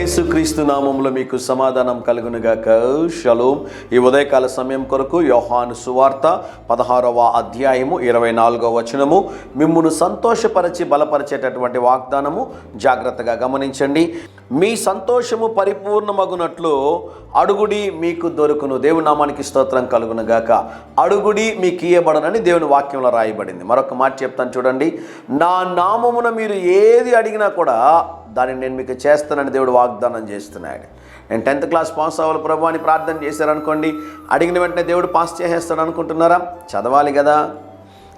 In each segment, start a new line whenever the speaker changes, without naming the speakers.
యేసుక్రీస్తు నామములో మీకు సమాధానం కలుగునుగాక. షలోమ్. ఈ ఉదయకాల సమయం కొరకు యోహాను సువార్త 16వ అధ్యాయము 24వ వచనము, మిమ్మును సంతోషపరిచి బలపరిచేటటువంటి వాగ్దానము. జాగ్రత్తగా గమనించండి. మీ సంతోషము పరిపూర్ణమగునట్లు అడుగుడి మీకు దొరుకును. దేవుని నామానికి స్తోత్రం కలుగునుగాక. అడుగుడి మీకు ఇయ్యబడనని దేవుని వాక్యంలో రాయబడింది. మరొక మాట చెప్తాను చూడండి. నా నామమున మీరు ఏది అడిగినా కూడా దాన్ని నేను మీకు చేస్తానని దేవుడు వాగ్దానం చేస్తున్నాడు. నేను 10th క్లాస్ పాస్ అవ్వాలి ప్రభు అని ప్రార్థన చేశారనుకోండి, అడిగిన వెంటనే దేవుడు పాస్ చేసేస్తాడు అనుకుంటున్నారా? చదవాలి కదా.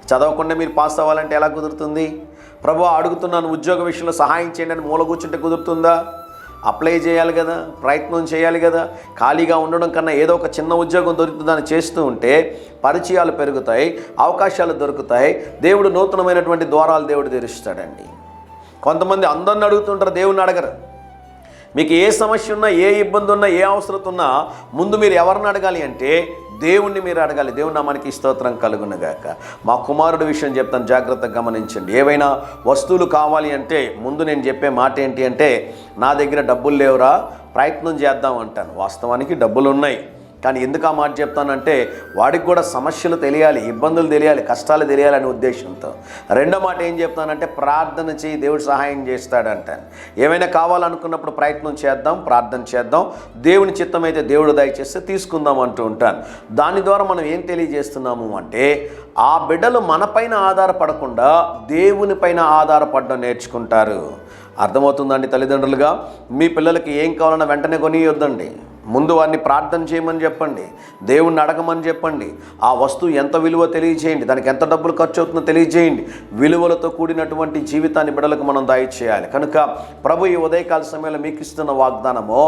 చదవకుండా మీరు పాస్ అవ్వాలంటే ఎలా కుదురుతుంది? ప్రభు అడుగుతున్నాను ఉద్యోగ విషయంలో సహాయం చేయండి అని మూల కూర్చుంటే కుదురుతుందా? అప్లై చేయాలి కదా, ప్రయత్నం చేయాలి కదా. ఖాళీగా ఉండడం కన్నా ఏదో ఒక చిన్న ఉద్యోగం దొరుకుతుందని చేస్తూ ఉంటే పరిచయాలు పెరుగుతాయి, అవకాశాలు దొరుకుతాయి, దేవుడు నూతనమైనటువంటి ద్వారాలు దేవుడు తెరుస్తాడండి. కొంతమంది అందరిని అడుగుతుంటారు, దేవుణ్ణి అడగరు. మీకు ఏ సమస్య ఉన్నా, ఏ ఇబ్బంది ఉన్నా, ఏ అవసరం ఉన్నా ముందు మీరు ఎవరిని అడగాలి అంటే దేవుణ్ణి మీరు అడగాలి. దేవుని నామానికి స్తోత్రం కలుగునుగాక. మా కుమారుడి విషయం చెప్తాను, జాగ్రత్తగా గమనించండి. ఏవైనా వస్తువులు కావాలి అంటే ముందు నేను చెప్పే మాట ఏంటి అంటే, నా దగ్గర డబ్బులు లేవురా, ప్రయత్నం చేద్దాం అంటాను. వాస్తవానికి డబ్బులు ఉన్నాయి, కానీ ఎందుకు ఆ మాట చెప్తానంటే వాడికి కూడా సమస్యలు తెలియాలి, ఇబ్బందులు తెలియాలి, కష్టాలు తెలియాలనే ఉద్దేశంతో. రెండో మాట ఏం చెప్తానంటే, ప్రార్థన చేయి, దేవుడు సహాయం చేస్తాడంటాను. ఏమైనా కావాలనుకున్నప్పుడు ప్రయత్నం చేద్దాం, ప్రార్థన చేద్దాం, దేవుని చిత్తమైతే దేవుడు దయచేస్తే తీసుకుందాం అంటూ ఉంటాను. దాని ద్వారా మనం ఏం తెలియజేస్తున్నాము అంటే, ఆ బిడ్డలు మనపైన ఆధారపడకుండా దేవుని పైన ఆధారపడడం నేర్చుకుంటారు. అర్థమవుతుందండి? తల్లిదండ్రులుగా మీ పిల్లలకి ఏం కావాలన్నా వెంటనే కొనియొద్దండి. ముందు వారిని ప్రార్థన చేయమని చెప్పండి, దేవుణ్ణి అడగమని చెప్పండి, ఆ వస్తువు ఎంత విలువ తెలియజేయండి, దానికి ఎంత డబ్బులు ఖర్చు అవుతుందో తెలియజేయండి. విలువలతో కూడినటువంటి జీవితాన్ని బిడ్డలకు మనం దయచేయాలి. కనుక ప్రభు ఈ ఉదయకాల సమయంలో మీకు ఇస్తున్న వాగ్దానము,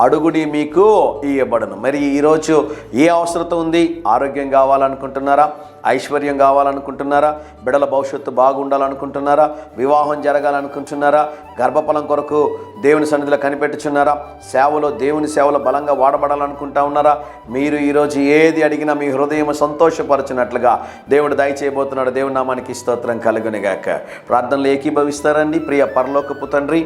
అడుగుడి మీకు ఇయ్యబడును. మరి ఈరోజు ఏ అవసరత ఉంది? ఆరోగ్యం కావాలనుకుంటున్నారా? ఐశ్వర్యం కావాలనుకుంటున్నారా? బిడ్డల భవిష్యత్తు బాగుండాలనుకుంటున్నారా? వివాహం జరగాలనుకుంటున్నారా? గర్భఫలం కొరకు దేవుని సన్నిధిలో కనిపెట్టుచున్నారా? సేవలో, దేవుని సేవలో బలంగా వాడబడాలనుకుంటా ఉన్నారా? మీరు ఈరోజు ఏది అడిగినా మీ హృదయం సంతోషపరచినట్లుగా దేవుడు దయచేయబోతున్నాడు. దేవుని నామానికి స్తోత్రం కలుగునుగాక. ప్రార్థనలు ఏకీభవిస్తారండి. ప్రియ పరలోకపు తండ్రి,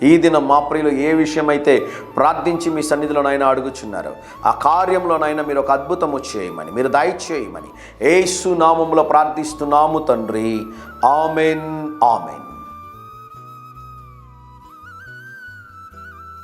ఈ దినం మా ప్రియులు ఏ విషయమైతే ప్రార్థించి మీ సన్నిధిలోనైనా అడుగుచున్నారు, ఆ కార్యంలోనైనా మీరు ఒక అద్భుతము చేయమని, మీరు దయచేయమని యేసు నామములో ప్రార్థిస్తున్నాము తండ్రి. Amen, amen.